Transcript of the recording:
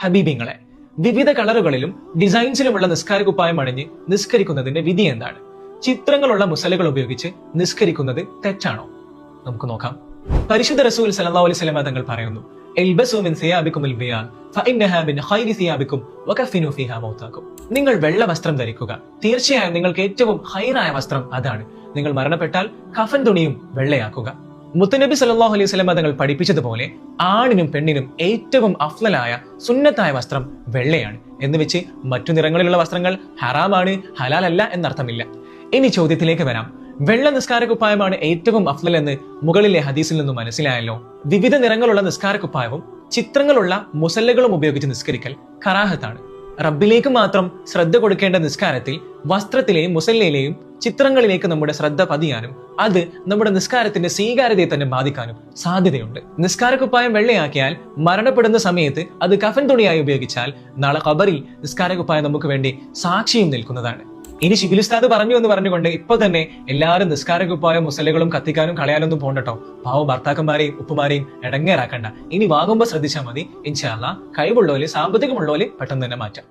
ഹബീബിങ്ങളെ, വിവിധ കളറുകളിലും ഡിസൈൻസിലുമുള്ള നിസ്കാര കുപ്പായം അണിഞ്ഞ് നിസ്കരിക്കുന്നതിന്റെ വിധി എന്താണ്? ചിത്രങ്ങളുള്ള മുസലകൾ ഉപയോഗിച്ച് നിസ്കരിക്കുന്നത് തെറ്റാണോ? നമുക്ക് നോക്കാം. പരിശുദ്ധ റസൂൽ സല്ലല്ലാഹു അലൈഹി വസല്ലം തങ്ങൾ പറയുന്നു, ഇൽബസു മിൻ സിയാബികുമുൽ ബിയാൻ ഫഇന്നഹാ മിൻ ഖൈരി സിയാബികും വകഫിനു ഫീഹാ മൗതാകും. നിങ്ങൾ വെള്ള വസ്ത്രം ധരിക്കുക, തീർച്ചയായും നിങ്ങൾക്ക് ഏറ്റവും ഹൈറായ വസ്ത്രം അതാണ്. നിങ്ങൾ മരണപ്പെട്ടാൽ കഫൻ തുണിയും വെള്ളയാക്കുക. മുത്തനബി സല്ലല്ലാഹു അലൈഹി വസല്ലം തങ്ങൾ പഠിപ്പിച്ചതുപോലെ ആണിനും പെണ്ണിനും ഏറ്റവും അഫ്ളലായ സുന്നത്തായ വസ്ത്രം വെള്ളയാണ് എന്ന് വെച്ച് മറ്റു നിറങ്ങളിലുള്ള വസ്ത്രങ്ങൾ ഹറാമാണ്, ഹലാലല്ല എന്നർത്ഥമില്ല. ഇനി ചോദ്യത്തിലേക്ക് വരാം. വെള്ള നിസ്കാര കുപ്പായമാണ് ഏറ്റവും അഫ്ളൽ എന്ന് മുകളിലെ ഹദീസിൽ നിന്നും മനസ്സിലായല്ലോ. വിവിധ നിറങ്ങളുള്ള നിസ്കാര കുപ്പായവും ചിത്രങ്ങളുള്ള മുസല്ലകളും ഉപയോഗിച്ച് നിസ്കരിക്കൽ കറാഹത്താണ്. റബ്ബിലേക്ക് മാത്രം ശ്രദ്ധ കൊടുക്കേണ്ട നിസ്കാരത്തിൽ വസ്ത്രത്തിലെയും മുസല്ലയിലെയും ചിത്രങ്ങളിലേക്ക് നമ്മുടെ ശ്രദ്ധ പതിയാനും അത് നമ്മുടെ നിസ്കാരത്തിന്റെ സ്വീകാര്യതയെ തന്നെ ബാധിക്കാനും സാധ്യതയുണ്ട്. നിസ്കാര കുപ്പായം വെള്ളയാക്കിയാൽ മരണപ്പെടുന്ന സമയത്ത് അത് കഫൻ തുണിയായി ഉപയോഗിച്ചാൽ നാളെ ഖബറിൽ നിസ്കാര കുപ്പായം നമുക്ക് വേണ്ടി സാക്ഷിയും നിൽക്കുന്നതാണ്. ഇനി ശിബിൽ ഉസ്താദ് പറഞ്ഞു എന്ന് പറഞ്ഞുകൊണ്ട് ഇപ്പൊ തന്നെ എല്ലാവരും നിസ്കാര കുപ്പായം മുസല്ലകളും കത്തിക്കാനും കളയാനൊന്നും പോകണ്ടട്ടോ. പാവം ഭർത്താക്കന്മാരെയും ഉപ്പുമാരെയും ഇടങ്ങേറാക്കണ്ട. ഇനി വാങ്ങുമ്പോൾ ശ്രദ്ധിച്ചാൽ മതി. ഇൻഷാ അല്ലാഹ് കഴിവുള്ളവര് സാമ്പത്തികമുള്ളവര് പെട്ടെന്ന് തന്നെ മാറ്റാം.